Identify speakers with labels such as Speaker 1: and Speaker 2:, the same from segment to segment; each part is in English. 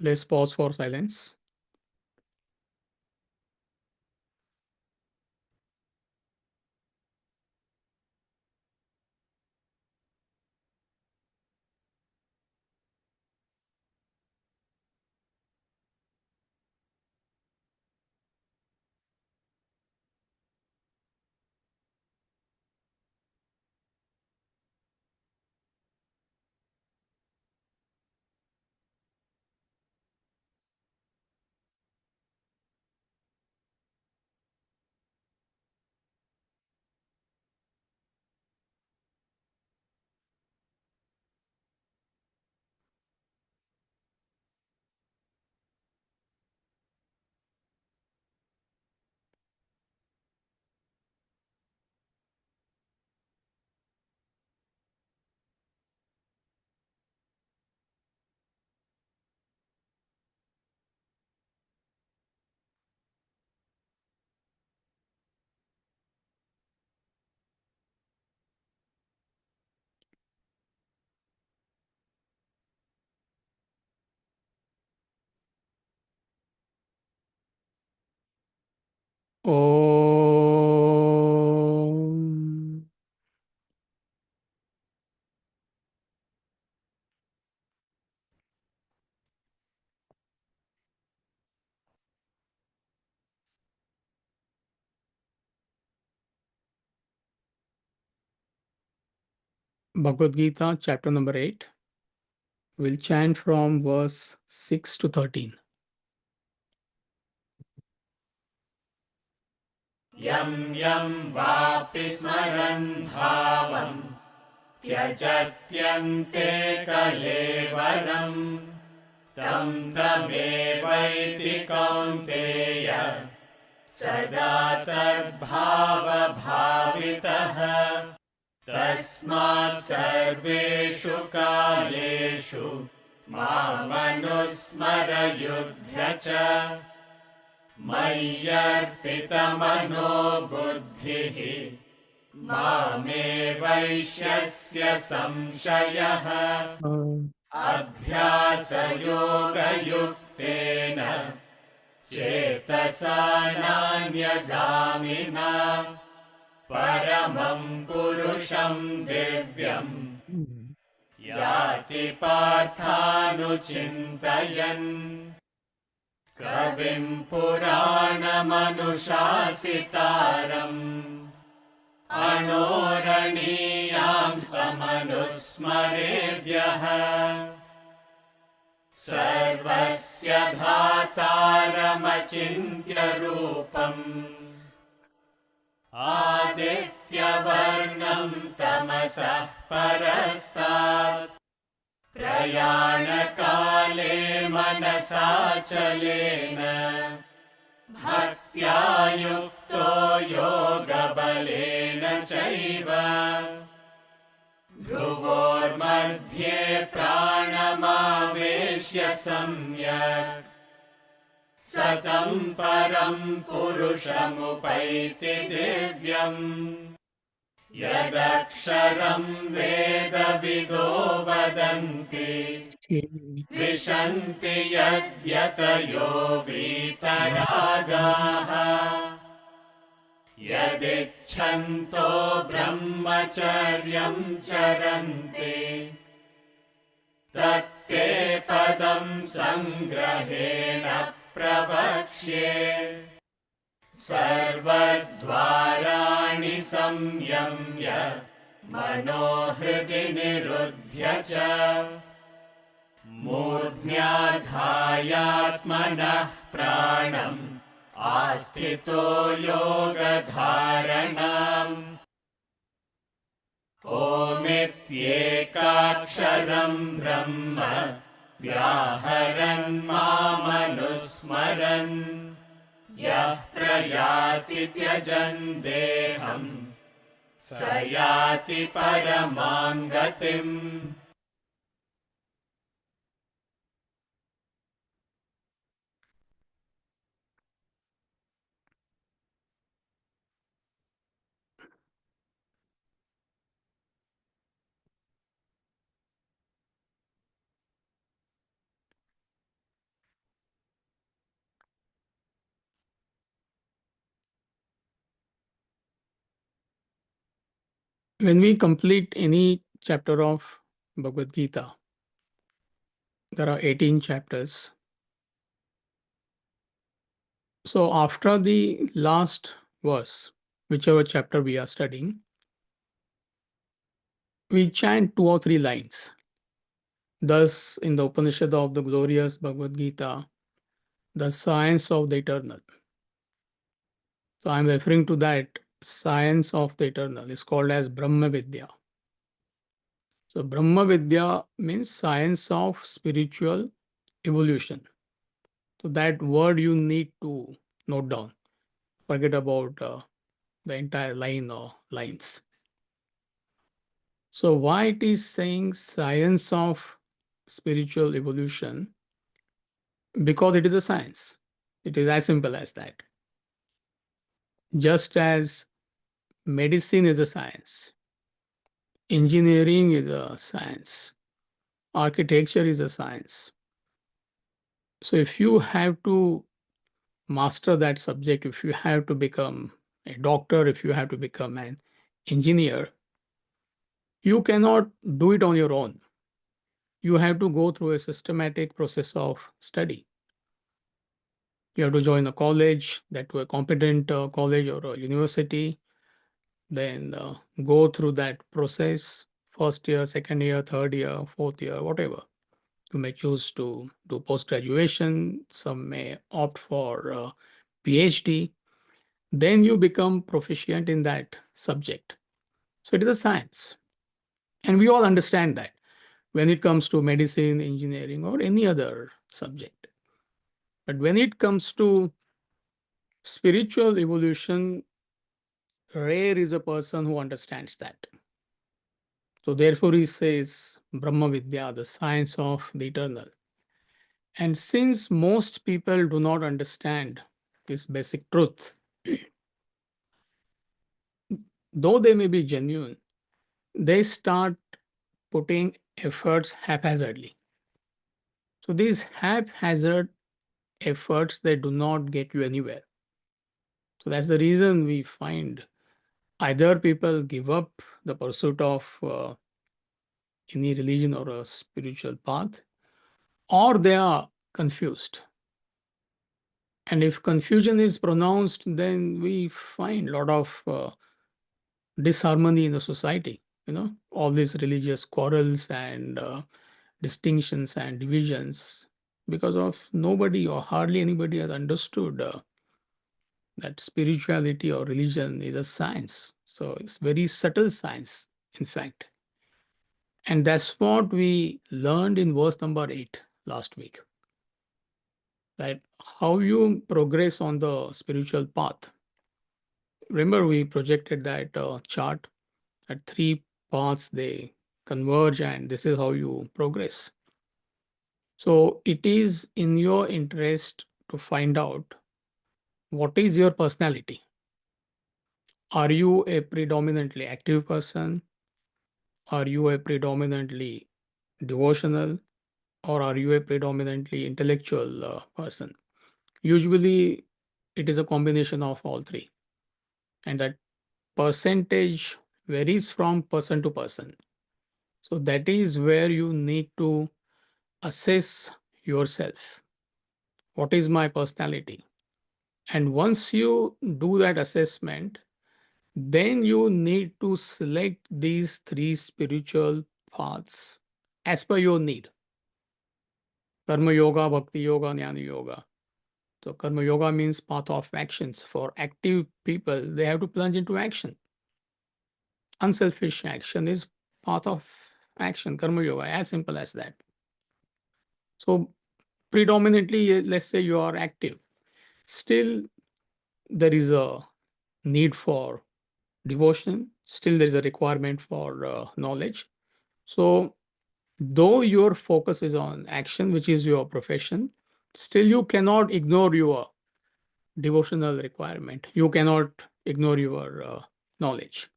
Speaker 1: Let's pause for silence. Om. Bhagavad Gita, chapter number 8. We'll chant from verse 6 to 13.
Speaker 2: Yam yam vapi smaran bhavam tyajatyante kalevaram tam tamevaiti kaunteya sada tad bhava bhavitah tasmat sarveshu kaleshu mamanusmara yudhya cha मय्यर्पितमनो बुद्धिः मामे वैश्यस्य संशयः अभ्यासयोगयुक्तेन चेतसा नान्यगामिना परमं पुरुषं दिव्यम् याति पार्थानुचिन्तयन् कविं पुराणमनुशासितारम् अणोरणीयां समनुस्मरेद्यः सर्वस्य धातारमचिन्त्य रूपम् आदित्यवर्णं तमसः परस्तात् प्रयाणकाले मनसाचलेन भक्त्या युक्तो योगबलेन चैव भ्रुवोर्मध्ये प्राणमावेश्य सम्यक् सतं परं पुरुषमुपैति दिव्यम् यदक्षरं वेदविदो वदन्ति विशन्ति यद्यतयो वीतरागाः यदिच्छन्तो ब्रह्मचर्यं चरन्ति तत्ते पदं सङ्ग्रहेण प्रवक्ष्ये सर्वद्वाराणि संयम्य मनोहृदि निरुध्य च मूर्ध्न्याधायात्मनः प्राणम् आस्थितो योगधारणाम् ओमित्येकाक्षरं ब्रह्म व्याहरन् मामनुस्मरन् यः प्रयाति त्यजन् देहम् स याति परमां गतिम्
Speaker 1: When we complete any chapter of Bhagavad Gita, there are 18 chapters. So after the last verse, whichever chapter we are studying, we chant 2 or 3 lines. Thus, in the Upanishad of the glorious Bhagavad Gita, the science of the eternal. So I'm referring to that science of the eternal. It's called as Brahma Vidya. So Brahma Vidya means science of spiritual evolution. So that word you need to note down. Forget about the entire line or lines. So why it is saying science of spiritual evolution? Because it is a science. It is as simple as that. Just as medicine is a science, engineering is a science, architecture is a science. So if you have to master that subject, if you have to become a doctor, if you have to become an engineer, you cannot do it on your own. You have to go through a systematic process of study. You have to join a college, that to a competent college or a university, then go through that process, first year, second year, third year, fourth year, whatever. You may choose to do post graduation, some may opt for PhD. Then you become proficient in that subject. So it is a science. And we all understand that when it comes to medicine, engineering, or any other subject. But when it comes to spiritual evolution, rare is a person who understands that. So therefore, he says Brahma Vidya, the science of the eternal. And since most people do not understand this basic truth, though they may be genuine, they start putting efforts haphazardly. So these haphazard efforts, they do not get you anywhere. So that's the reason we find either people give up the pursuit of any religion or a spiritual path, or they are confused. And if confusion is pronounced, then we find a lot of disharmony in the society. All these religious quarrels and distinctions and divisions, because of nobody or hardly anybody has understood that spirituality or religion is a science. So it's very subtle science, in fact. And that's what we learned in verse number 8 last week. That how you progress on the spiritual path. Remember, we projected that chart at 3 paths they converge, and this is how you progress. So it is in your interest to find out what is your personality. Are you a predominantly active person? Are you a predominantly devotional? Or are you a predominantly intellectual person? Usually, it is a combination of all three. And that percentage varies from person to person. So, that is where you need to assess yourself. What is my personality? And once you do that assessment, then you need to select these three spiritual paths as per your need. Karma yoga, bhakti yoga, jnana yoga. So karma yoga means path of actions. For active people, they have to plunge into action. Unselfish action is path of action, karma yoga, as simple as that. So predominantly, let's say you are active. Still, there is a need for devotion. Still, there is a requirement for knowledge. So though your focus is on action, which is your profession, still you cannot ignore your devotional requirement. You cannot ignore your knowledge.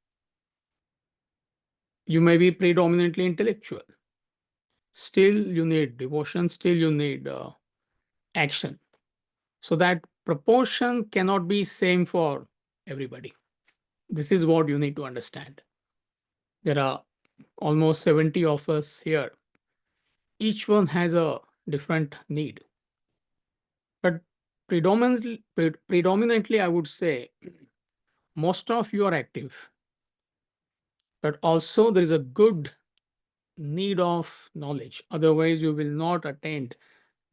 Speaker 1: You may be predominantly intellectual. Still, you need devotion. Still, you need action. So that proportion cannot be same for everybody. This is what you need to understand. There are almost 70 of us here. Each one has a different need. But predominantly, I would say most of you are active, but also there is a good need of knowledge. Otherwise, you will not attend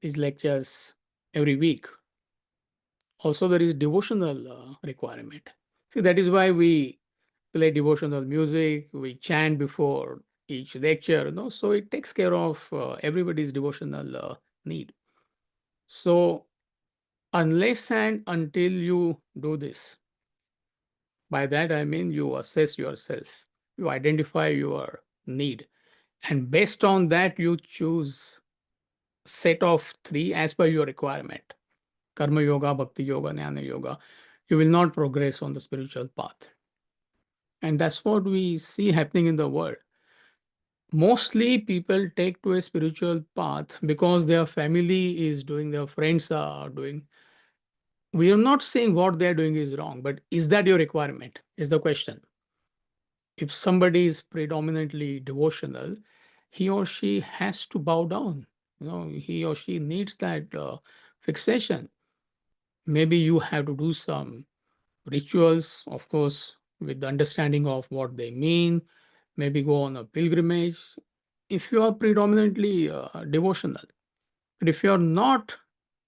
Speaker 1: these lectures every week. Also, there is devotional requirement. See, that is why we play devotional music, we chant before each lecture, so it takes care of everybody's devotional need. So, unless and until you do this, by that I mean you assess yourself, you identify your need, and based on that, you choose set of three as per your requirement: karma yoga, bhakti yoga, jnana yoga. You will not progress on the spiritual path. And that's what we see happening in the world. Mostly people take to a spiritual path because their family is doing, their friends are doing. We are not saying what they're doing is wrong, but is that your requirement? Is the question. If somebody is predominantly devotional, he or she has to bow down. He or she needs that fixation. Maybe you have to do some rituals, of course, with the understanding of what they mean. Maybe go on a pilgrimage if you are predominantly devotional. But if you are not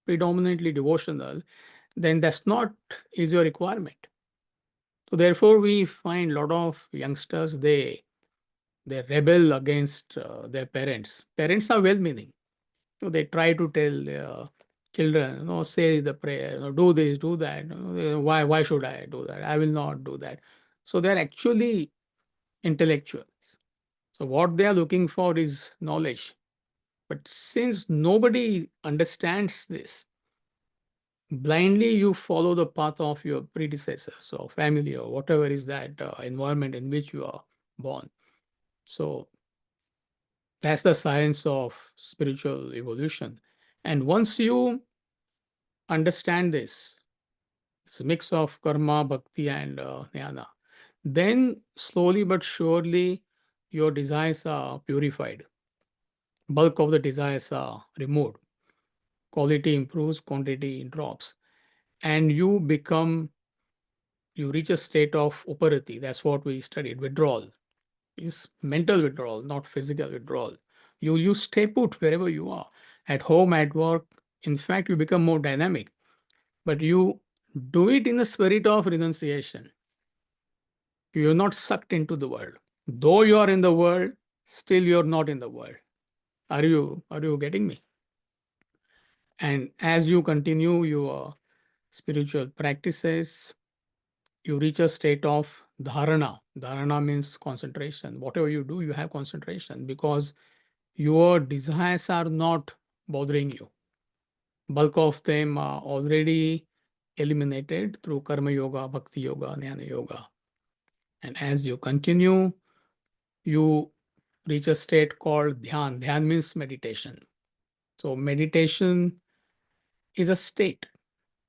Speaker 1: predominantly devotional, then that's not is your requirement. So therefore, we find a lot of youngsters they rebel against their parents. Parents are well-meaning. So they try to tell their children, say the prayer, do this, do that. Why should I do that? I will not do that. So they're actually intellectuals. So what they are looking for is knowledge. But since nobody understands this, blindly you follow the path of your predecessors or family or whatever is that environment in which you are born. So that's the science of spiritual evolution. And once you understand this, it's a mix of karma, bhakti, and jnana, then slowly but surely your desires are purified. Bulk of the desires are removed. Quality improves, quantity drops. And you reach a state of operati. That's what we studied. Withdrawal is mental withdrawal, not physical withdrawal. You stay put wherever you are, at home, at work. In fact, you become more dynamic, but you do it in the spirit of renunciation. You're not sucked into the world. Though you are in the world, still you're not in the world. Are you getting me? And as you continue your spiritual practices, you reach a state of dharana. Dharana means concentration. Whatever you do, you have concentration because your desires are not bothering you. Bulk of them are already eliminated through karma yoga, bhakti yoga, jnana yoga. And as you continue, you reach a state called dhyan. Dhyan means meditation. So meditation is a state.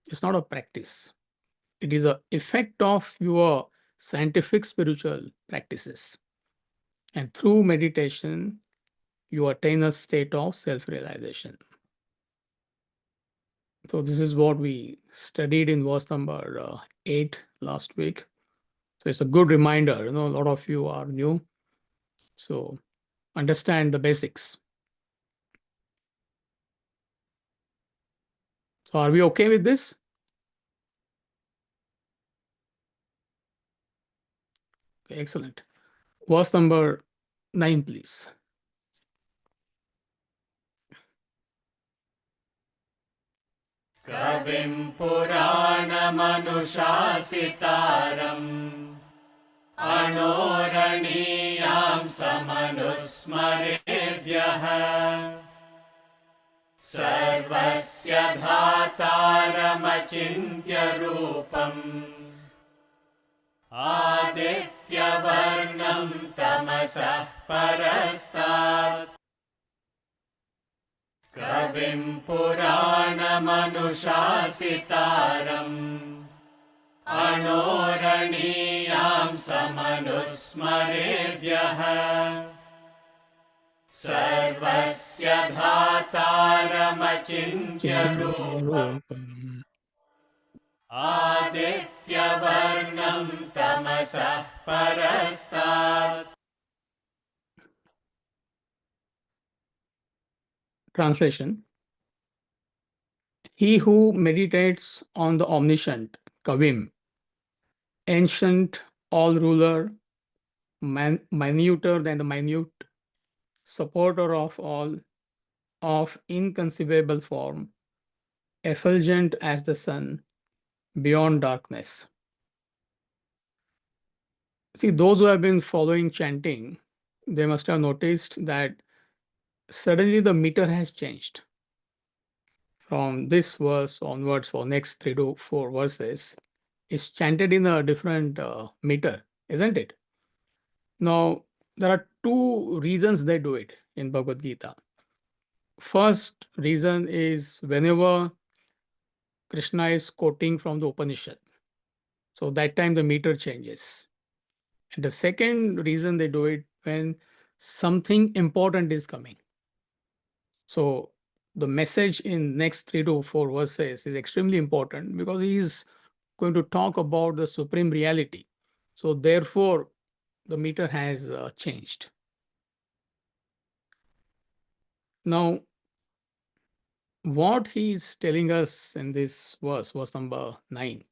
Speaker 1: It's not a practice. It is a effect of your scientific spiritual practices. And through meditation, you attain a state of self-realization. So this is what we studied in verse number 8 last week. So it's a good reminder. A lot of you are new. So understand the basics. So are we okay with this? Okay, excellent. Verse number 9, please.
Speaker 2: कविम् पुराणमनुशासितारम् अणोरणीयाम् समनुस्मरेद्यः सर्वस्य धातारमचिन्त्य रूपम् आदित्यवर्णम् तमसः परस्तात् कविम् पुराणमनुशासितारम् मनोरणीयां समनुस्मरेद्यः सर्वस्य धातारमचिन्त्य
Speaker 1: रूपम्
Speaker 2: आदित्यवर्णं तमसः परस्तात्
Speaker 1: Translation: He who meditates on the omniscient, Kavim, ancient, all ruler, minuter than the minute, supporter of all, of inconceivable form, effulgent as the sun, beyond darkness. See, those who have been following chanting, they must have noticed that suddenly the meter has changed. From this verse onwards, for next 3 to 4 verses, is chanted in a different meter, isn't it? Now, there are two reasons they do it in Bhagavad Gita. First reason is whenever Krishna is quoting from the Upanishad, so that time the meter changes. And the second reason they do it when something important is coming. So the message in next 3 to 4 verses is extremely important because he is going to talk about the supreme reality. So therefore, the meter has changed. Now, what he is telling us in this verse number 9,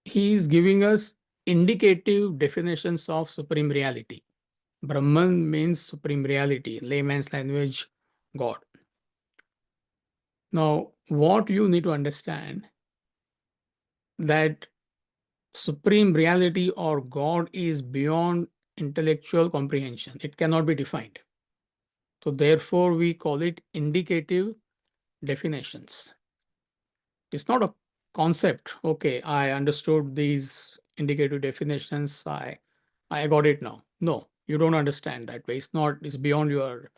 Speaker 1: he is giving us indicative definitions of supreme reality. Brahman means supreme reality, layman's language, God. Now, what you need to understand that supreme reality or God is beyond intellectual comprehension. It cannot be defined. So therefore, we call it indicative definitions. It's not a concept. Okay, I understood these indicative definitions. I got it now. No, you don't understand that way. It's beyond your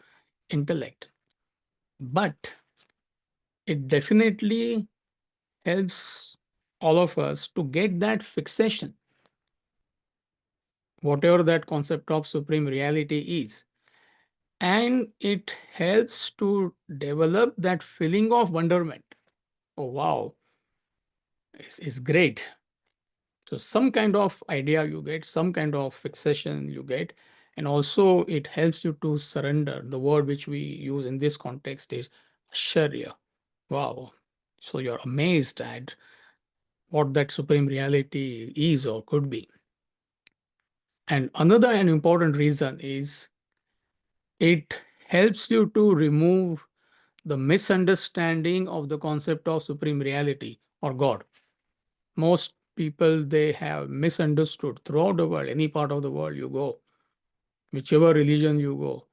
Speaker 1: intellect. But it definitely helps all of us to get that fixation, whatever that concept of supreme reality is. And it helps to develop that feeling of wonderment. Oh, wow, it's great. So, some kind of idea you get, some kind of fixation you get, and also it helps you to surrender. The word which we use in this context is Sharya. Wow. So, you're amazed at what that supreme reality is or could be. And another and important reason is it helps you to remove the misunderstanding of the concept of supreme reality or God. Most people they have misunderstood throughout the world, any part of the world you go, whichever religion you go.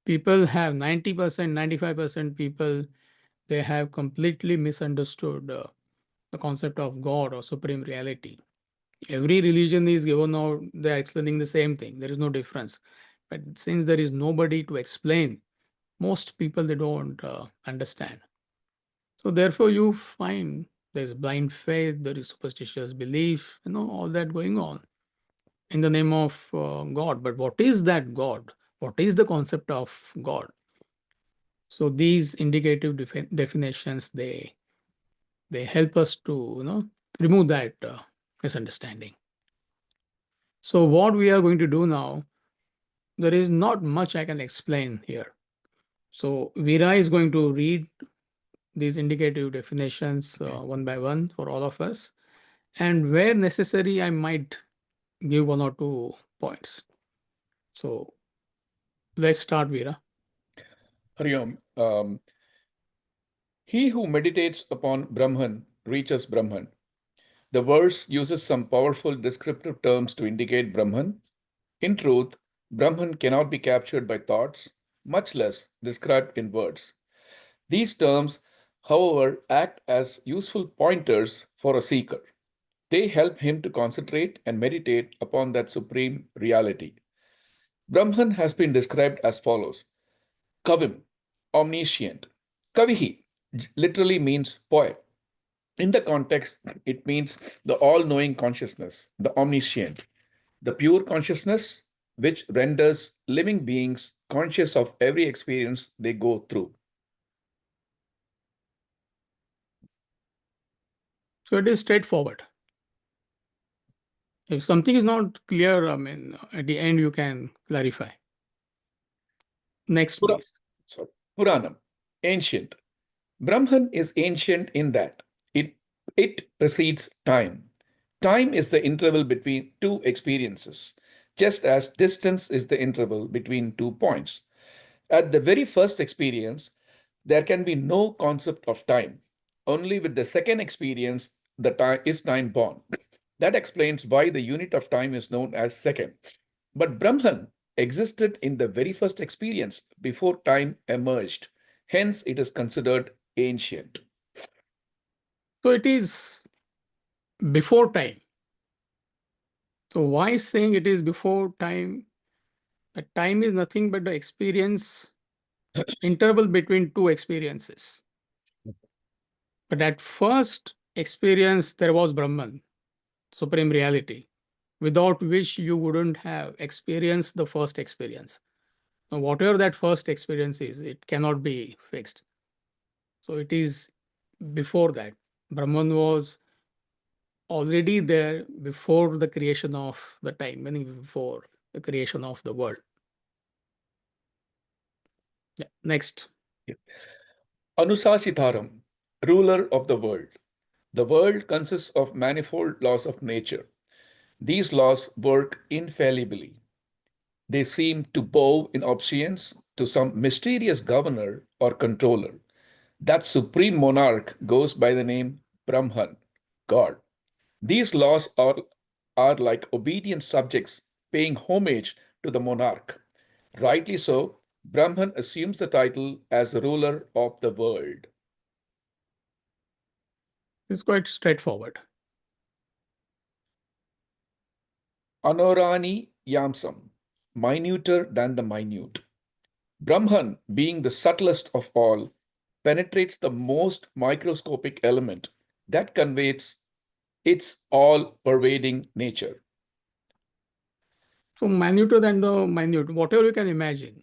Speaker 1: People have 90%, 95% people, they have completely misunderstood the concept of God or supreme reality. Every religion is given out, they are explaining the same thing. There is no difference. But since there is nobody to explain, most people they don't understand. So therefore, you find there's blind faith, there is superstitious belief, all that going on in the name of God. But what is that God? What is the concept of God? So these indicative definitions they help us to remove that misunderstanding. So what we are going to do now, there is not much I can explain here. So Veera is going to read these indicative definitions one by one for all of us. And where necessary, I might give one or two points. So let's start, Veera.
Speaker 3: Hariom, he who meditates upon Brahman reaches Brahman. The verse uses some powerful descriptive terms to indicate Brahman. In truth, Brahman cannot be captured by thoughts, much less described in words. These terms, however, act as useful pointers for a seeker. They help him to concentrate and meditate upon that supreme reality. Brahman has been described as follows: Kavim, omniscient. Kavihi literally means poet. In the context, it means the all knowing consciousness, the omniscient, the pure consciousness which renders living beings conscious of every experience they go through.
Speaker 1: So it is straightforward. If something is not clear, I mean, at the end you can clarify. Next,
Speaker 3: Pura-
Speaker 1: please.
Speaker 3: sorry, Puranam, ancient. Brahman is ancient in that it precedes time. Time is the interval between two experiences, just as distance is the interval between 2 points. At the very first experience, there can be no concept of time. Only with the second experience, the time is time born. That explains why the unit of time is known as second. But Brahman existed in the very first experience before time emerged. Hence, it is considered ancient.
Speaker 1: So it is before time. So why saying it is before time? Time is nothing but the experience interval between two experiences. But at first experience, there was Brahman, supreme reality, without which you wouldn't have experienced the first experience. Now, whatever that first experience is, it cannot be fixed. So it is before that. Brahman was already there before the creation of the time, meaning before the creation of the world. Yeah. Next.
Speaker 3: Anusasitaram, ruler of the world. The world consists of manifold laws of nature. These laws work infallibly. They seem to bow in obedience to some mysterious governor or controller. That supreme monarch goes by the name Brahman, God. These laws are like obedient subjects paying homage to the monarch. Rightly so, Brahman assumes the title as ruler of the world.
Speaker 1: It's quite straightforward.
Speaker 3: Anorani Yamsam, minuter than the minute. Brahman, being the subtlest of all, penetrates the most microscopic element that conveys its all pervading nature.
Speaker 1: So minuter than the minute, whatever you can imagine.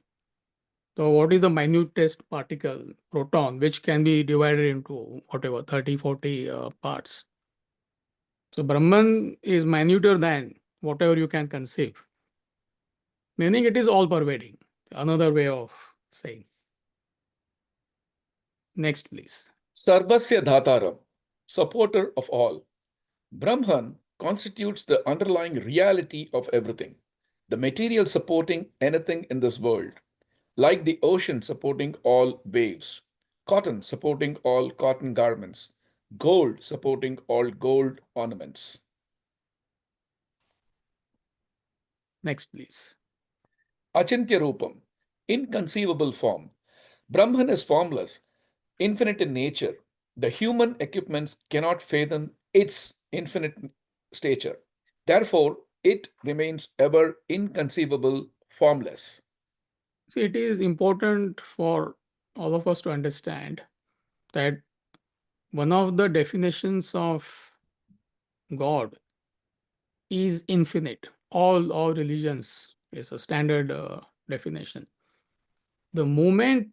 Speaker 1: So what is the minutest particle, proton, which can be divided into whatever, 30, 40 parts. So Brahman is minuter than whatever you can conceive, meaning it is all pervading. Another way of saying. Next, please.
Speaker 3: Sarvasya Dhataram, supporter of all. Brahman constitutes the underlying reality of everything, the material supporting anything in this world, like the ocean supporting all waves, cotton supporting all cotton garments, gold supporting all gold ornaments.
Speaker 1: Next, please.
Speaker 3: Achintya Rupam, inconceivable form. Brahman is formless, infinite in nature. The human equipments cannot fathom its infinite stature. Therefore, it remains ever inconceivable, formless.
Speaker 1: See, it is important for all of us to understand that one of the definitions of God is infinite. All religions is a standard definition. The moment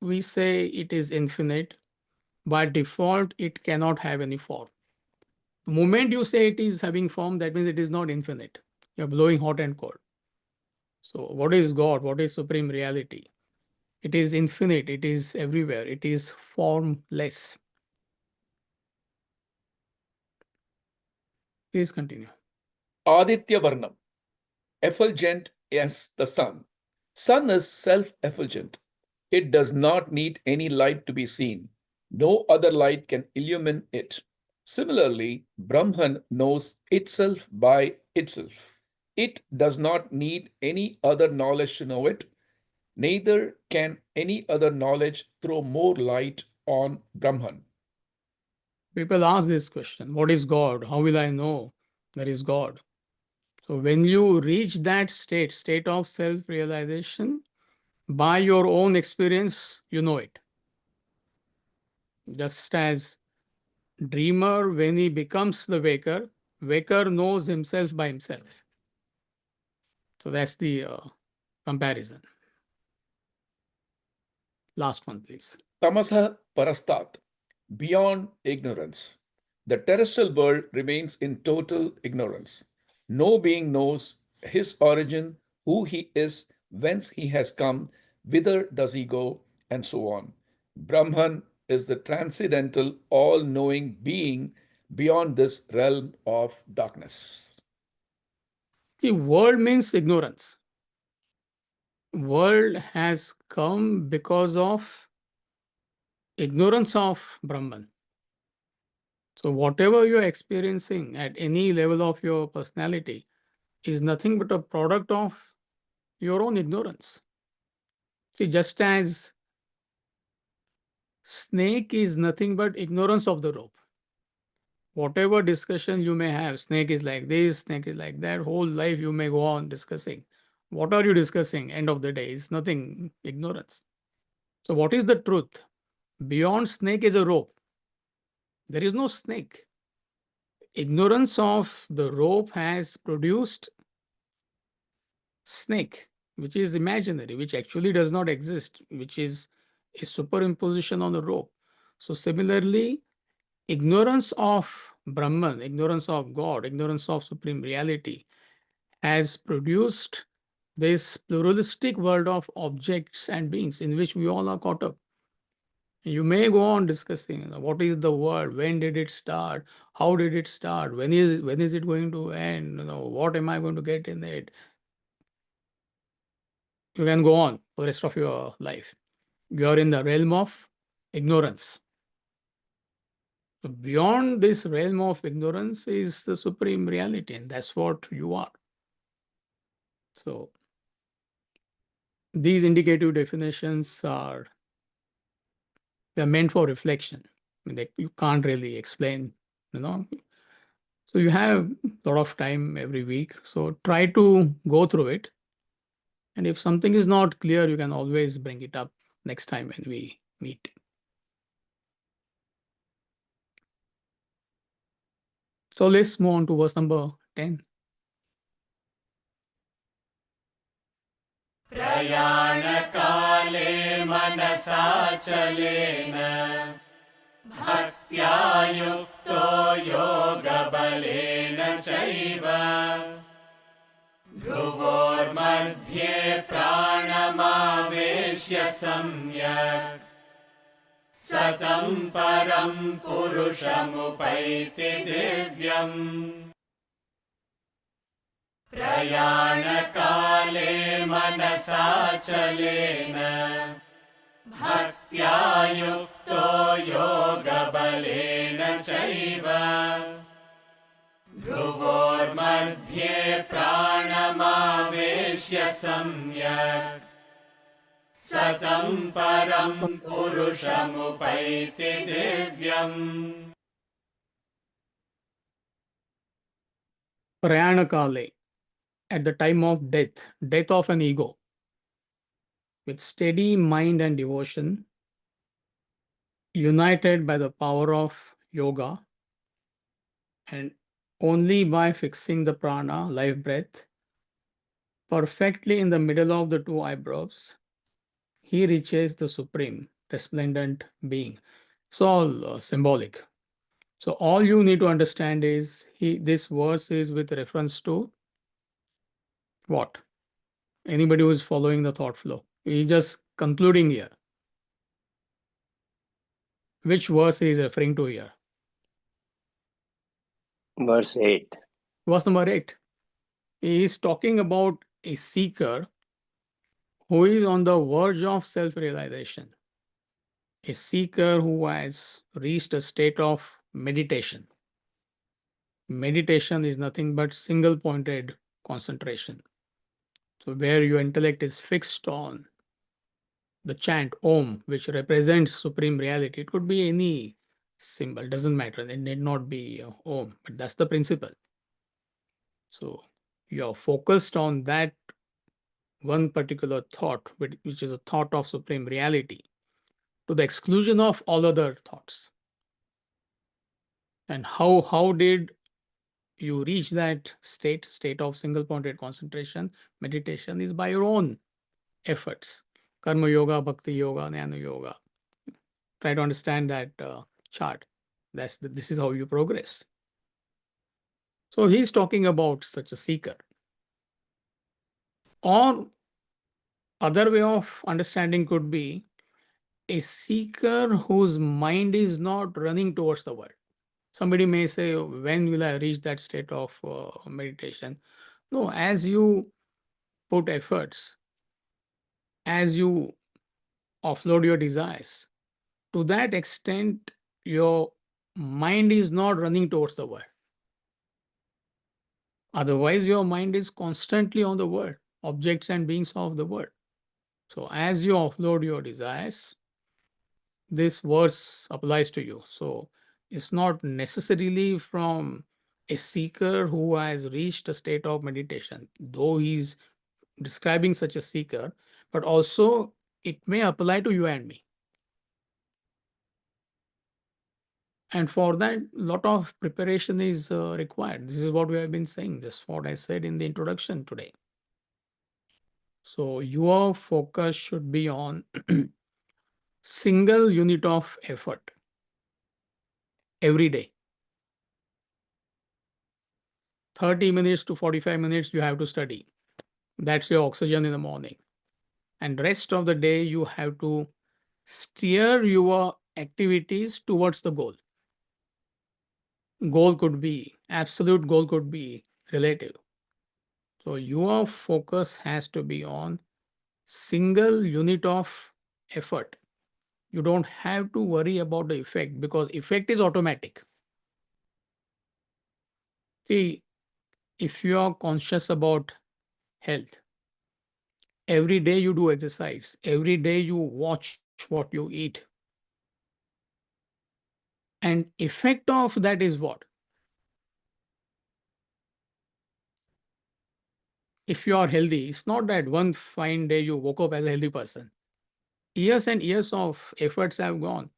Speaker 1: we say it is infinite, by default, it cannot have any form. The moment you say it is having form, that means it is not infinite. You're blowing hot and cold. So, what is God? What is supreme reality? It is infinite. It is everywhere. It is formless. Please continue.
Speaker 3: Aditya Varnam, effulgent as the sun. Sun is self effulgent. It does not need any light to be seen. No other light can illumine it. Similarly, Brahman knows itself by itself. It does not need any other knowledge to know it. Neither can any other knowledge throw more light on Brahman.
Speaker 1: People ask this question: what is God? How will I know there is God? So, when you reach that state of self realization, by your own experience, you know it. Just as Dreamer, when he becomes the waker, waker knows himself by himself. So that's the comparison. Last one, please.
Speaker 3: Tamasa parastat, beyond ignorance. The terrestrial world remains in total ignorance. No being knows his origin, who he is, whence he has come, whither does he go, and so on. Brahman is the transcendental, all knowing being beyond this realm of darkness.
Speaker 1: See, world means ignorance. World has come because of ignorance of Brahman. So, whatever you're experiencing at any level of your personality is nothing but a product of your own ignorance. See, just as snake is nothing but ignorance of the rope. Whatever discussion you may have, snake is like this, snake is like that, whole life you may go on discussing. What are you discussing? End of the day, is nothing, ignorance. So, what is the truth? Beyond snake is a rope. There is no snake. Ignorance of the rope has produced snake, which is imaginary, which actually does not exist, which is a superimposition on the rope. So, similarly, ignorance of Brahman, ignorance of God, ignorance of supreme reality has produced this pluralistic world of objects and beings in which we all are caught up. You may go on discussing what is the world, when did it start, how did it start, when is it going to end, what am I going to get in it. You can go on for the rest of your life. You are in the realm of ignorance. So beyond this realm of ignorance is the supreme reality, and that's what you are. So these indicative definitions are they're meant for reflection. I mean, you can't really explain, you know. So you have a lot of time every week. So try to go through it. And if something is not clear, you can always bring it up next time when we meet. So let's move on to verse number 10.
Speaker 2: प्रयाणकाले मनसाचलेन भक्त्या युक्तो योगबलेन चैव भ्रुवोर्मध्ये प्राणमावेश्य सम्यक् सतं परं पुरुषमुपैति दिव्यम् प्रयाणकाले मनसाचलेन भक्त्या युक्तो योगबलेन चैव भ्रुवोर्मध्ये प्राणमावेश्य सम्यक् सतं परं पुरुषमुपैति दिव्यम्
Speaker 1: Prayanakale, at the time of death, death of an ego, with steady mind and devotion, united by the power of yoga, and only by fixing the prana, life breath, perfectly in the middle of the two eyebrows, he reaches the supreme, resplendent being. It's all symbolic. So all you need to understand is this verse is with reference to what? Anybody who is following the thought flow. He's just concluding here. Which verse he is referring to here?
Speaker 4: Verse 8.
Speaker 1: Verse number 8. He is talking about a seeker who is on the verge of self-realization. A seeker who has reached a state of meditation. Meditation is nothing but single-pointed concentration. So where your intellect is fixed on the chant Om, which represents supreme reality. It could be any symbol, doesn't matter. It need not be Om, but that's the principle. So you're focused on that one particular thought, which is a thought of supreme reality, to the exclusion of all other thoughts. And how did you reach that state of single pointed concentration? Meditation is by your own efforts. Karma yoga, bhakti yoga, jnana yoga. Try to understand that chart. This is how you progress. So he's talking about such a seeker. Or other way of understanding could be a seeker whose mind is not running towards the world. Somebody may say, when will I reach that state of meditation? No, as you put efforts, as you offload your desires, to that extent, your mind is not running towards the world. Otherwise, your mind is constantly on the world, objects and beings of the world. So, as you offload your desires, this verse applies to you. So, it's not necessarily from a seeker who has reached a state of meditation, though he's describing such a seeker, but also it may apply to you and me. And for that, lot of preparation is required. This is what we have been saying. This is what I said in the introduction today. So your focus should be on single unit of effort every day. 30 minutes to 45 minutes you have to study. That's your oxygen in the morning. And rest of the day you have to steer your activities towards the goal. Goal could be absolute, goal could be relative. So your focus has to be on single unit of effort. You don't have to worry about the effect because effect is automatic. See, if you are conscious about health, every day you do exercise, every day you watch what you eat, and effect of that is what? If you are healthy, it's not that one fine day you woke up as a healthy person. Years and years of efforts have gone.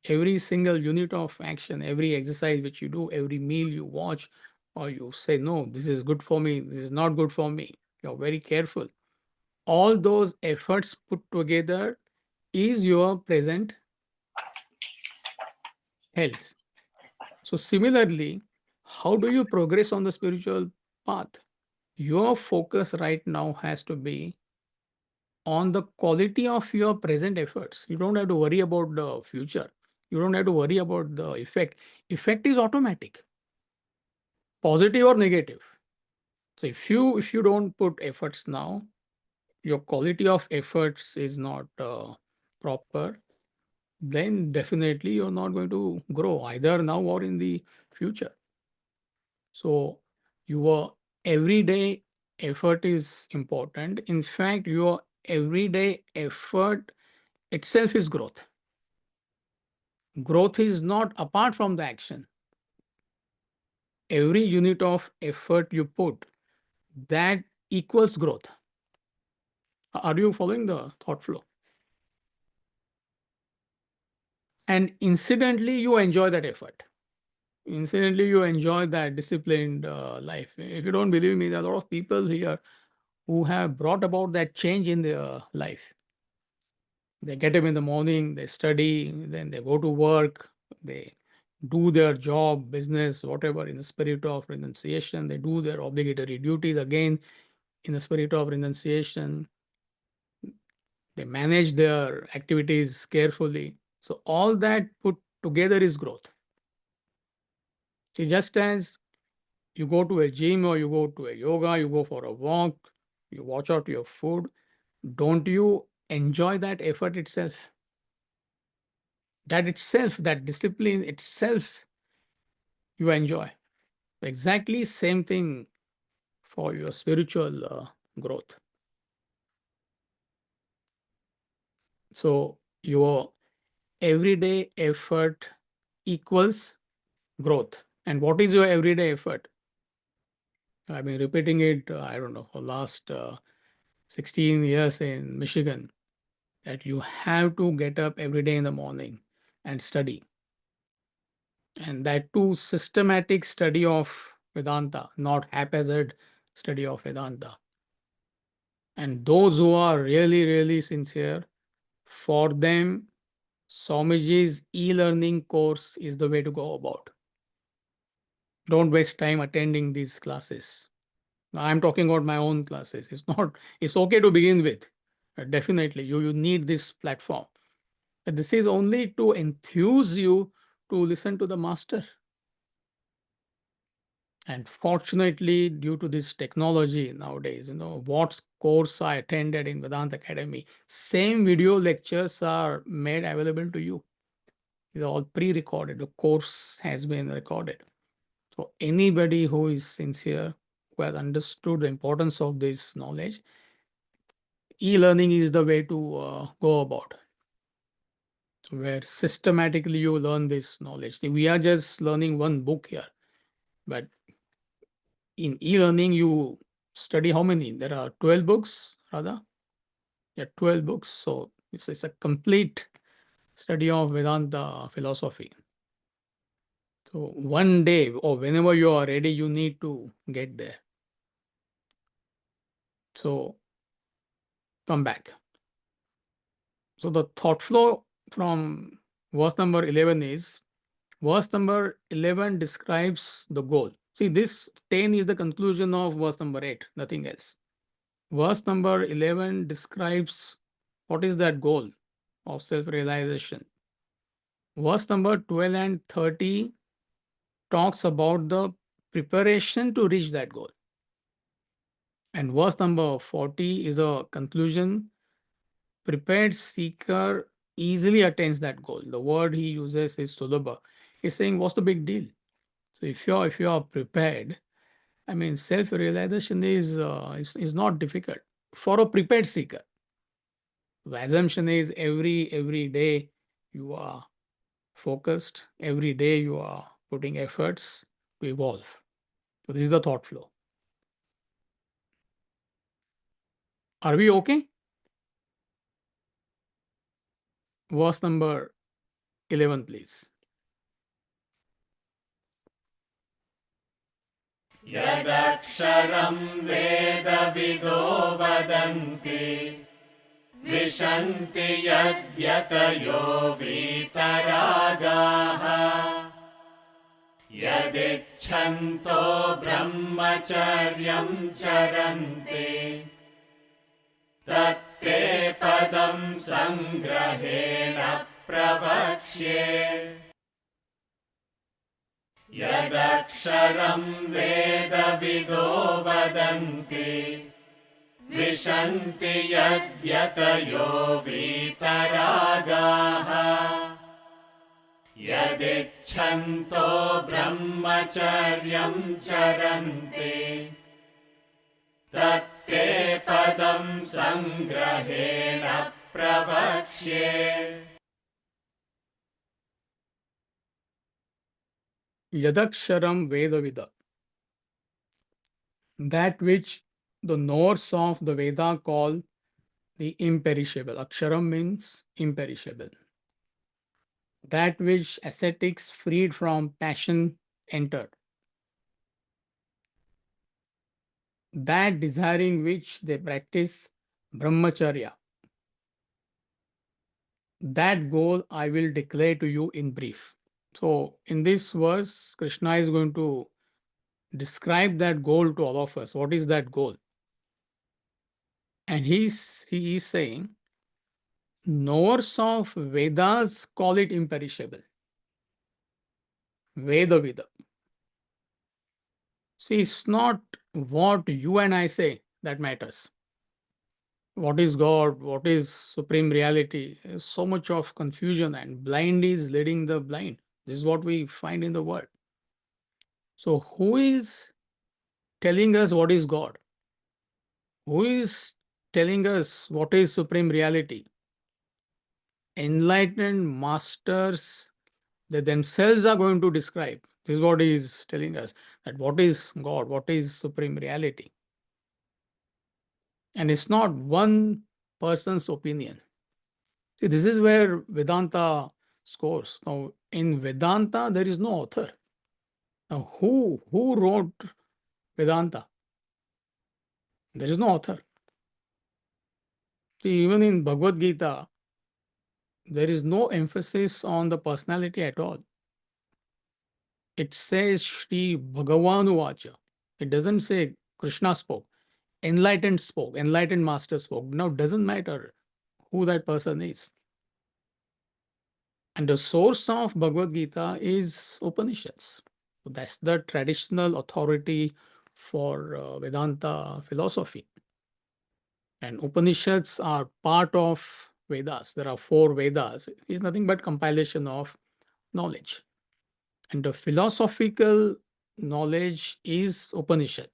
Speaker 1: Every single unit of action, every exercise which you do, every meal you watch, or you say, no, this is good for me, this is not good for me. You're very careful. All those efforts put together is your present health. So, similarly, how do you progress on the spiritual path? Your focus right now has to be on the quality of your present efforts. You don't have to worry about the future. You don't have to worry about the effect. Effect is automatic, positive or negative. So if you don't put efforts now, your quality of efforts is not proper, then definitely you're not going to grow either now or in the future. So your everyday effort is important. In fact, your everyday effort itself is growth. Growth is not apart from the action. Every unit of effort you put, that equals growth. Are you following the thought flow? And incidentally, you enjoy that effort. Incidentally, you enjoy that disciplined life. If you don't believe me, there are a lot of people here who have brought about that change in their life. They get up in the morning, they study, then they go to work, they do their job, business, whatever, in the spirit of renunciation. They do their obligatory duties again in the spirit of renunciation. They manage their activities carefully. So, all that put together is growth. See, just as you go to a gym or you go to a yoga, you go for a walk, you watch out your food, don't you enjoy that effort itself? That itself, that discipline itself, you enjoy. Exactly same thing for your spiritual growth. So your everyday effort equals growth. And what is your everyday effort? I've been repeating it, I don't know, for last 16 years in Michigan, that you have to get up every day in the morning and study. and that too systematic study of Vedanta, not haphazard study of Vedanta. And those who are really, really sincere, for them, Swamiji's e-learning course is the way to go about. Don't waste time attending these classes. I'm talking about my own classes. It's not, it's okay to begin with. Definitely, you need this platform. But this is only to enthuse you to listen to the master. And fortunately, due to this technology nowadays, what course I attended in Vedanta Academy, same video lectures are made available to you. These are all pre-recorded. The course has been recorded. So anybody who is sincere, who has understood the importance of this knowledge, e-learning is the way to go about. So where systematically you learn this knowledge. We are just learning one book here, but in e-learning you study how many? There are 12 books, rather. Yeah, 12 books. So it's a complete study of Vedanta philosophy. So one day or whenever you are ready, you need to get there. So come back. So the thought flow from verse number 11 is, verse number 11 describes the goal. See, this 10 is the conclusion of verse number 8, nothing else. Verse number 11 describes what is that goal of self-realization. Verse number 12 and 30 talks about the preparation to reach that goal. And verse number 40 is a conclusion. Prepared seeker easily attains that goal. The word he uses is sulabha. He's saying, what's the big deal? So if you are prepared, I mean, self-realization is not difficult for a prepared seeker. The assumption is every day you are focused, every day you are putting efforts to evolve. So this is the thought flow. Are we okay? Verse number 11, please.
Speaker 2: यदक्षरं वेदविदो वदन्ति विशन्ति यद्यतयो वीतरागाः यदिच्छन्तो ब्रह्मचर्यं चरन्ति तत्ते पदं सङ्ग्रहेण प्रवक्ष्ये यदक्षरं वेदविदो वदन्ति विशन्ति यद्यतयो वीतरागाः यदिच्छन्तो ब्रह्मचर्यं चरन्ति तत्ते पदं सङ्ग्रहेण प्रवक्ष्ये
Speaker 1: Yadaksharam Vedavida. That which the knowers of the Veda call the imperishable. Aksharam means imperishable. That which ascetics freed from passion entered. That desiring which they practice brahmacharya. That goal I will declare to you in brief. So in this verse, Krishna is going to describe that goal to all of us. What is that goal? And he is saying, knowers of Vedas call it imperishable. Veda Vida. See, it's not what you and I say that matters. What is God? What is supreme reality? There's so much of confusion, and blind is leading the blind. This is what we find in the world. So, who is telling us what is God? Who is telling us what is supreme reality? Enlightened masters, they themselves are going to describe. This is what he is telling us, that what is God, what is supreme reality. And it's not one person's opinion. See, this is where Vedanta scores. Now, in Vedanta, there is no author. Now, who wrote Vedanta? There is no author. See, even in Bhagavad Gita, there is no emphasis on the personality at all. It says Shri Bhagavan Vacha. It doesn't say Krishna spoke. Enlightened master spoke. Now, it doesn't matter who that person is. And the source of Bhagavad Gita is Upanishads. So that's the traditional authority for Vedanta philosophy. And Upanishads are part of Vedas. There are 4 Vedas. It's nothing but compilation of knowledge. And the philosophical knowledge is Upanishad.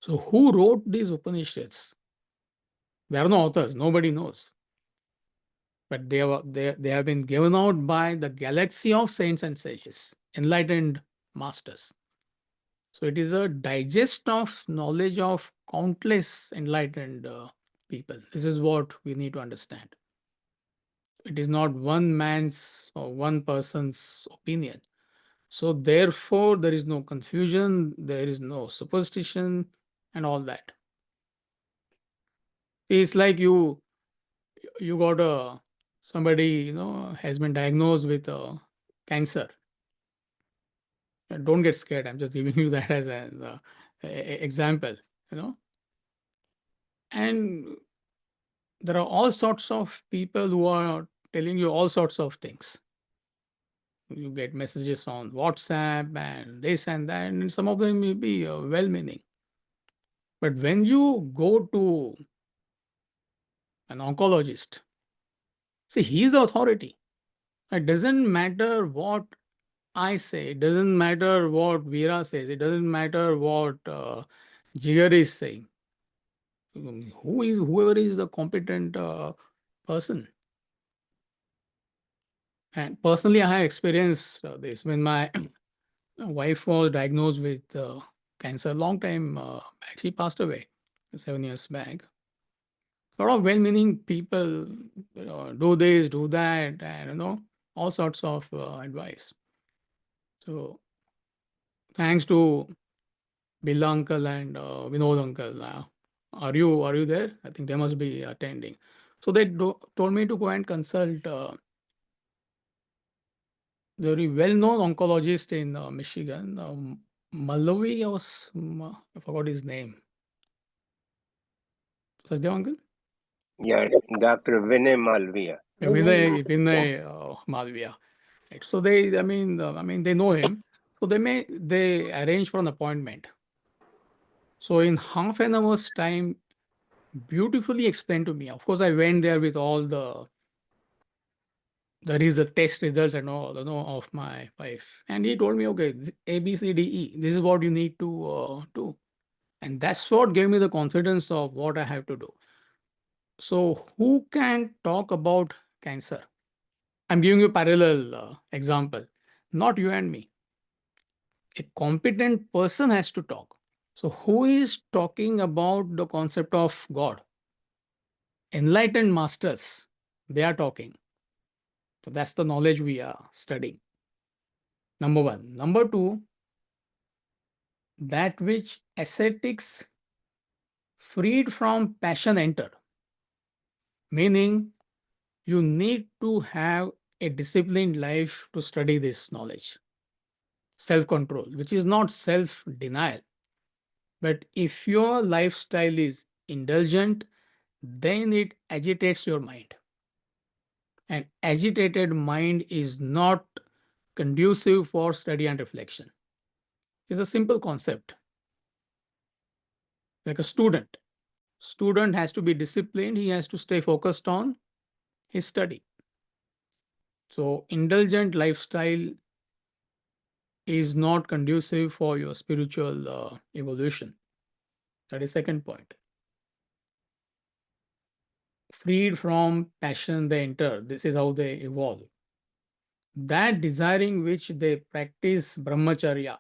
Speaker 1: So who wrote these Upanishads? There are no authors. Nobody knows. But they have been given out by the galaxy of saints and sages, enlightened masters. So it is a digest of knowledge of countless enlightened people. This is what we need to understand. It is not one man's or one person's opinion. So therefore, there is no confusion, there is no superstition, and all that. It's like you got a somebody has been diagnosed with a cancer. Don't get scared. I'm just giving you that as an example. You know, and there are all sorts of people who are telling you all sorts of things. You get messages on WhatsApp and this and that, and some of them may be well meaning. But when you go to an oncologist, see, he's the authority. It doesn't matter what I say, it doesn't matter what Veera says, it doesn't matter what Jigar is saying. Whoever is the competent person. And personally, I have experienced this when my wife was diagnosed with cancer a long time back. She passed away 7 years back. A lot of well-meaning people, do this, do that, and all sorts of advice. So thanks to Bill uncle and Vinod uncle. Are you there? I think they must be attending. So they told me to go and consult the very well-known oncologist in Michigan, Malawi or I forgot his name. Sajdev uncle?
Speaker 4: Yeah, Dr. Vinay Malviya.
Speaker 1: Vinay Malviya. Right. So they know him. So they arrange for an appointment. So in half an hour's time, beautifully explained to me. Of course, I went there with all the test results and all, of my wife. And he told me, okay, A, B, C, D, E, this is what you need to do. And that's what gave me the confidence of what I have to do. So who can talk about cancer? I'm giving you a parallel example, not you and me. A competent person has to talk. So who is talking about the concept of God? Enlightened masters, they are talking. So that's the knowledge we are studying. Number one. Number two, that which ascetics freed from passion enter. Meaning, you need to have a disciplined life to study this knowledge. Self control, which is not self denial. But if your lifestyle is indulgent, then it agitates your mind. An agitated mind is not conducive for study and reflection. It's a simple concept. Like a student has to be disciplined, he has to stay focused on his study. So indulgent lifestyle is not conducive for your spiritual evolution. That is second point. Freed from passion they enter. This is how they evolve. That desiring which they practice brahmacharya,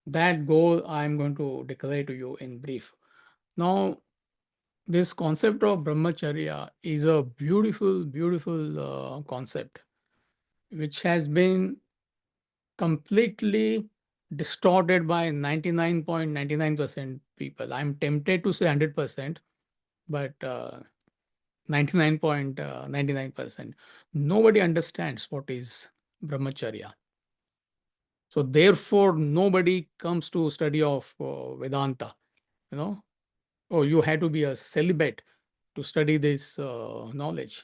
Speaker 1: that goal I am going to declare to you in brief. Now, This concept of brahmacharya is a beautiful, beautiful concept which has been completely distorted by 99.99% people. I'm tempted to say 100%, but 99.99%. Nobody understands what is brahmacharya. So therefore, nobody comes to study of Vedanta. You know, oh, you had to be a celibate to study this knowledge.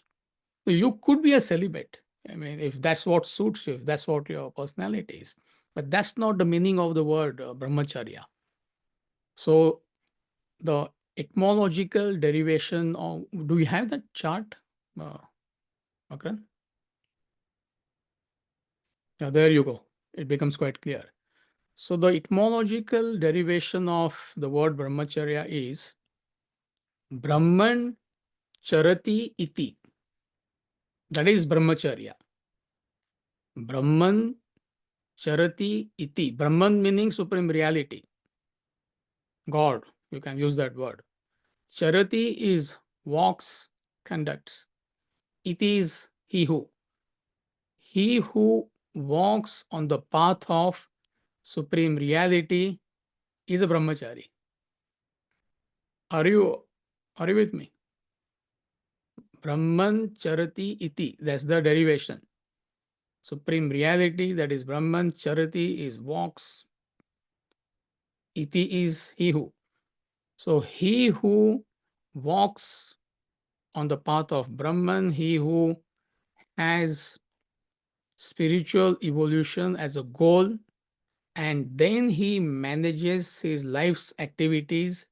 Speaker 1: You could be a celibate. I mean, if that's what suits you, if that's what your personality is. But that's not the meaning of the word brahmacharya. So the etymological derivation of, do we have that chart, Makran? Yeah, there you go. It becomes quite clear. So the etymological derivation of the word brahmacharya is Brahman charati iti. That is brahmacharya. Brahman charati iti. Brahman meaning supreme reality. God, you can use that word. Charati is walks, conducts. Iti is he who. He who walks on the path of supreme reality is a brahmachari. Are you with me? Brahman charati iti. That's the derivation. Supreme reality, that is Brahman. Charati is walks. Iti is he who. So he who walks on the path of Brahman, he who has spiritual evolution as a goal, and then he manages his life's activities,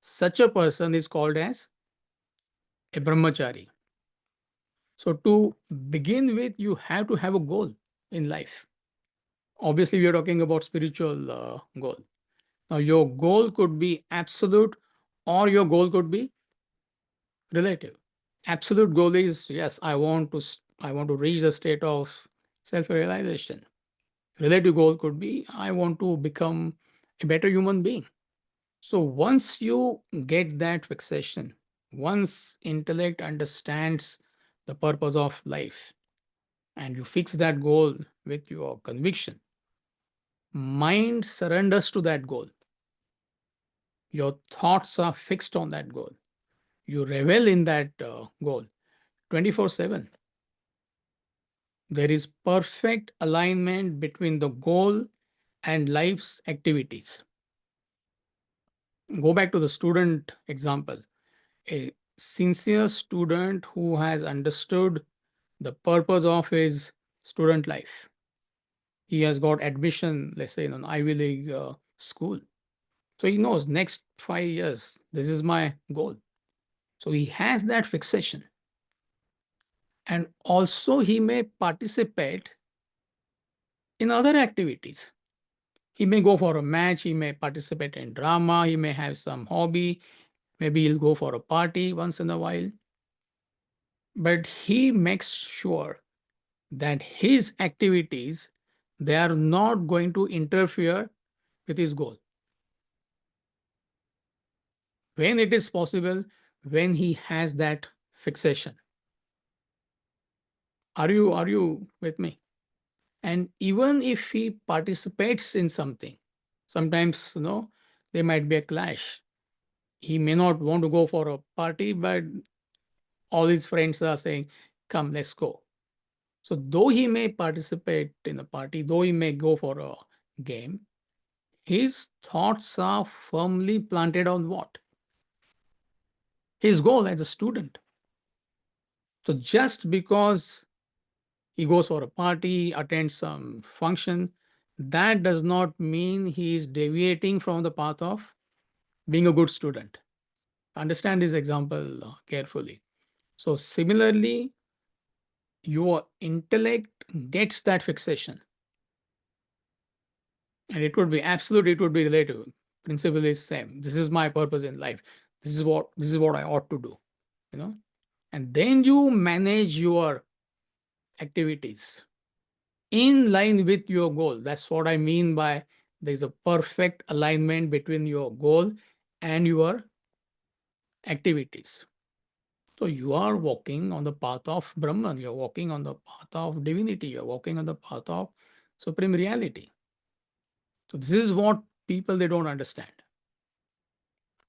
Speaker 1: such a person is called as a brahmachari. So to begin with, you have to have a goal in life. Obviously, we are talking about spiritual goal. Now, your goal could be absolute or your goal could be relative. Absolute goal is, yes, I want to reach the state of self-realization. Relative goal could be, I want to become a better human being. So once you get that fixation, once intellect understands the purpose of life, and you fix that goal with your conviction, mind surrenders to that goal. Your thoughts are fixed on that goal. You revel in that goal 24/7. There is perfect alignment between the goal and life's activities. Go back to the student example. A sincere student who has understood the purpose of his student life. He has got admission, let's say, in an Ivy League school. So he knows next 5 years, this is my goal. So he has that fixation. And also, he may participate in other activities. He may go for a match, he may participate in drama, he may have some hobby, maybe he'll go for a party once in a while. But he makes sure that his activities, they are not going to interfere with his goal. When it is possible, when he has that fixation. Are you with me? And even if he participates in something, sometimes there might be a clash. He may not want to go for a party, but all his friends are saying, come, let's go. So though he may participate in a party, though he may go for a game, his thoughts are firmly planted on what? His goal as a student. So just because he goes for a party, attends some function, that does not mean he is deviating from the path of being a good student. Understand this example carefully. So similarly, your intellect gets that fixation. And it would be absolute, it would be relative. Principle is same. This is my purpose in life. This is what I ought to do. And then you manage your activities in line with your goal. That's what I mean by there's a perfect alignment between your goal and your activities. So you are walking on the path of Brahman, you're walking on the path of divinity, you're walking on the path of supreme reality. So this is what people they don't understand.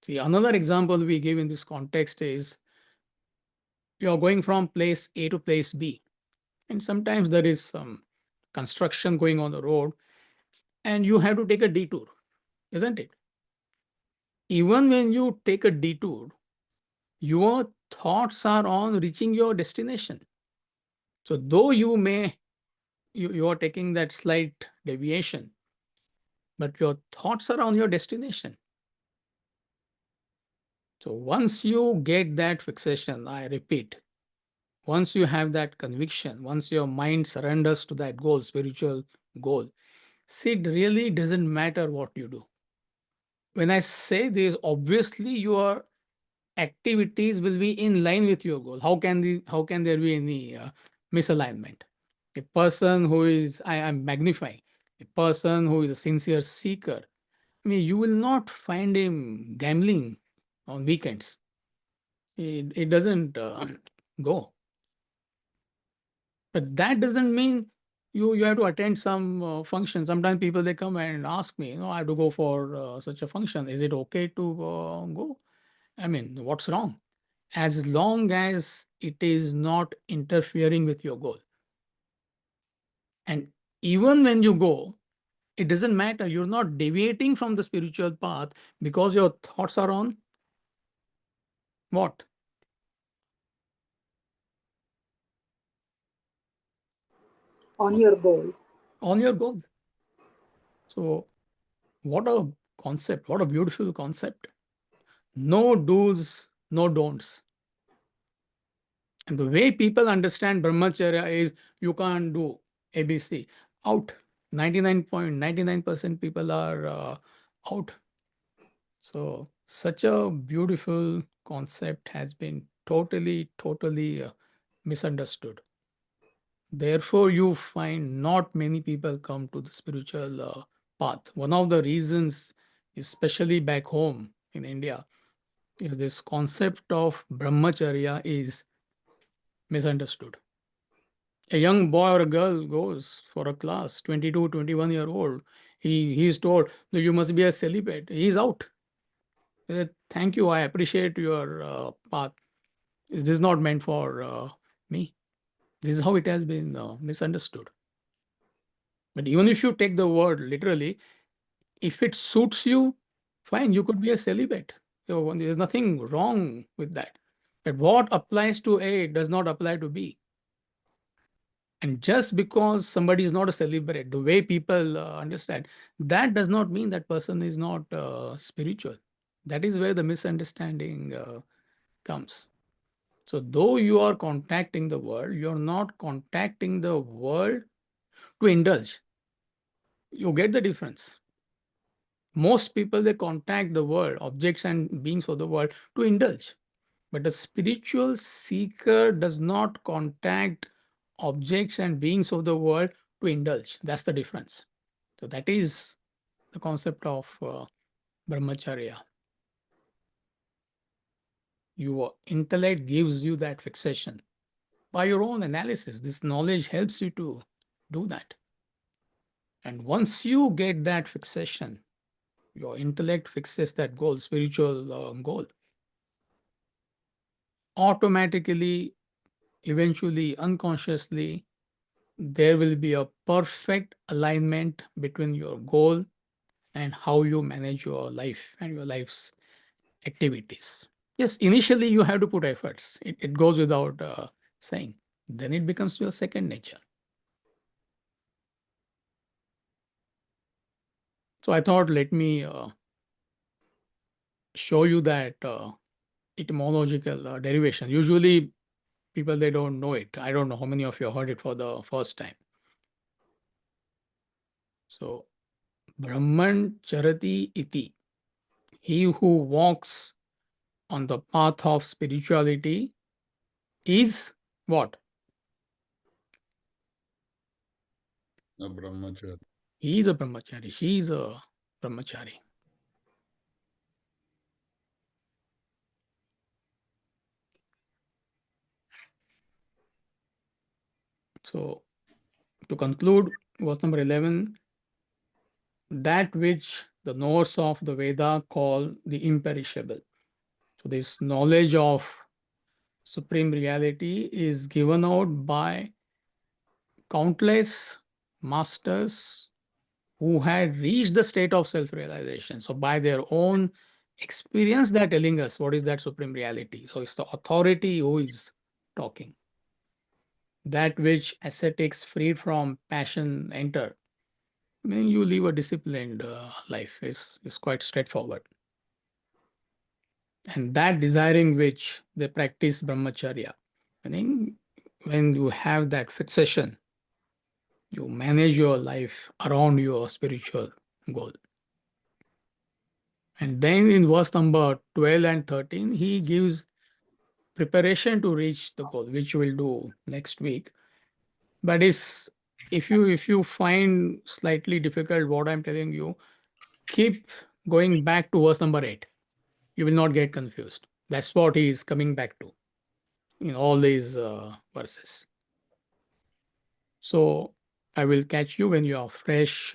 Speaker 1: See, another example we give in this context is you're going from place A to place B, and sometimes there is some construction going on the road, and you have to take a detour, isn't it? Even when you take a detour, your thoughts are on reaching your destination. So though you are taking that slight deviation, but your thoughts are on your destination. So once you get that fixation, I repeat, once you have that conviction, once your mind surrenders to that goal, spiritual goal, see, it really doesn't matter what you do. When I say this, obviously your activities will be in line with your goal. How can there be any misalignment? A person who is I am magnifying, a person who is a sincere seeker, I mean, you will not find him gambling on weekends. It doesn't go. But that doesn't mean you have to attend some function. Sometimes people they come and ask me, I have to go for such a function. Is it okay to go? I mean, what's wrong? As long as it is not interfering with your goal. And even when you go, it doesn't matter. You're not deviating from the spiritual path because your thoughts are on what?
Speaker 5: On your goal.
Speaker 1: On your goal. So, what a concept. What a beautiful concept. No do's, no don'ts. And the way people understand brahmacharya is you can't do ABC. Out. 99.99% people are out. So, such a beautiful concept has been totally misunderstood. Therefore, you find not many people come to the spiritual path. One of the reasons, especially back home in India, is this concept of brahmacharya is misunderstood. A young boy or a girl goes for a class, 22, 21-year-old. He's told that you must be a celibate. He's out. He said, thank you, I appreciate your path. This is not meant for me. This is how it has been misunderstood. But even if you take the word literally, if it suits you, fine, you could be a celibate. There's nothing wrong with that. But what applies to A does not apply to B. And just because somebody is not a celibate, the way people understand, that does not mean that person is not spiritual. That is where the misunderstanding comes. So, though you are contacting the world, you are not contacting the world to indulge. You get the difference. Most people they contact the world, objects and beings of the world to indulge. But a spiritual seeker does not contact objects and beings of the world to indulge. That's the difference. So that is the concept of brahmacharya. Your intellect gives you that fixation. By your own analysis, this knowledge helps you to do that. And once you get that fixation, your intellect fixes that goal, spiritual goal. Automatically, eventually, unconsciously, there will be a perfect alignment between your goal and how you manage your life and your life's activities. Yes, initially you have to put efforts. It goes without saying. Then it becomes your second nature. So I thought, let me show you that etymological derivation. Usually people, they don't know it. I don't know how many of you heard it for the first time. So, Brahman charati iti. He who walks on the path of spirituality is what?
Speaker 6: A brahmachari.
Speaker 1: He is a brahmachari. She is a brahmachari. So to conclude, verse number 11, that which the knowers of the Veda call the imperishable. So this knowledge of supreme reality is given out by countless masters who had reached the state of self-realization. So by their own experience, they're telling us what is that supreme reality. So it's the authority who is talking. That which ascetics freed from passion enter. I mean, you live a disciplined life is quite straightforward. And that desiring which they practice brahmacharya. I think when you have that fixation, you manage your life around your spiritual goal. And then in verse number 12 and 13, he gives preparation to reach the goal, which we'll do next week. But if you find slightly difficult what I'm telling you, keep going back to verse number 8. You will not get confused. That's what he is coming back to in all these verses. So I will catch you when you are fresh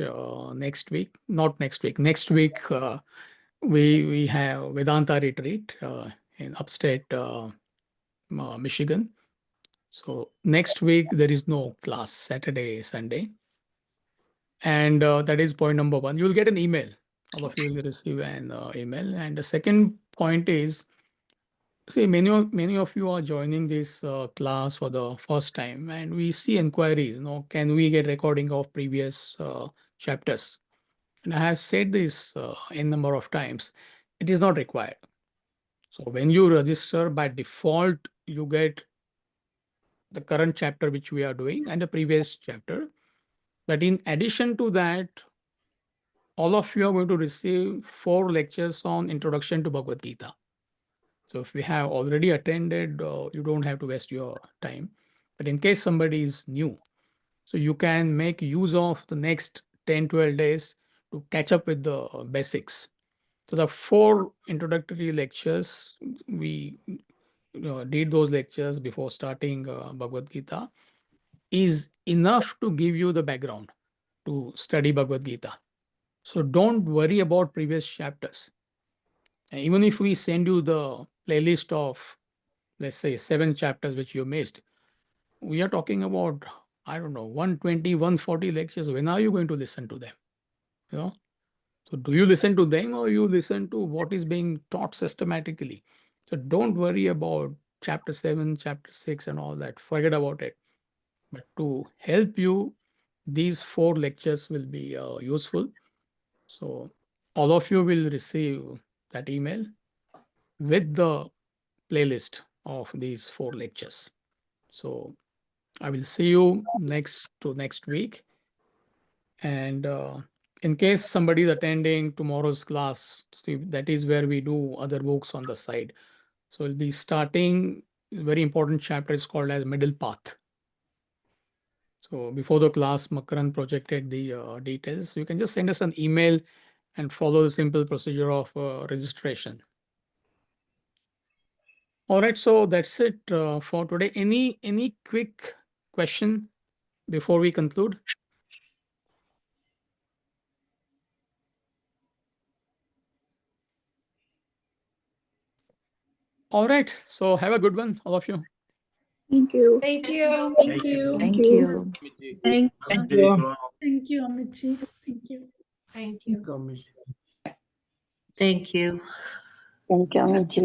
Speaker 1: next week. Not next week. Next week we have Vedanta retreat in upstate Michigan. So next week there is no class, Saturday, Sunday. And that is point number 1. You will get an email. All of you will receive an email. And the second point is, see, many of you are joining this class for the first time, and we see inquiries. Can we get recording of previous chapters? And I have said this n number of times. It is not required. So when you register, by default, you get the current chapter which we are doing and the previous chapter. But in addition to that, all of you are going to receive 4 lectures on Introduction to Bhagavad Gita. So if we have already attended, you don't have to waste your time. But in case somebody is new, so you can make use of the next 10, 12 days to catch up with the basics. So the 4 introductory lectures, we did those lectures before starting Bhagavad Gita, is enough to give you the background to study Bhagavad Gita. So don't worry about previous chapters. And even if we send you the playlist of, let's say, 7 chapters which you missed, we are talking about, I don't know, 120, 140 lectures. When are you going to listen to them? So do you listen to them, or you listen to what is being taught systematically? So don't worry about chapter 7, chapter 6 and all that. Forget about it. But to help you, these 4 lectures will be useful. So all of you will receive that email with the playlist of these 4 lectures. So I will see you next week. And in case somebody is attending tomorrow's class, so that is where we do other books on the side. So we'll be starting a very important chapter. It's called as Middle Path. So before the class, Makaran projected the details. You can just send us an email and follow the simple procedure of registration. All right, so that's it for today. Any quick question before we conclude? All right, so have a good one, all of you.
Speaker 5: Thank you.
Speaker 7: Thank you.
Speaker 8: Thank you.
Speaker 5: Thank you.
Speaker 7: Thank
Speaker 8: Thank
Speaker 7: you.
Speaker 8: you.
Speaker 9: Thank you, Amitji. Thank you.
Speaker 7: Thank you.
Speaker 8: Thank you.
Speaker 10: Thank you, Amiji.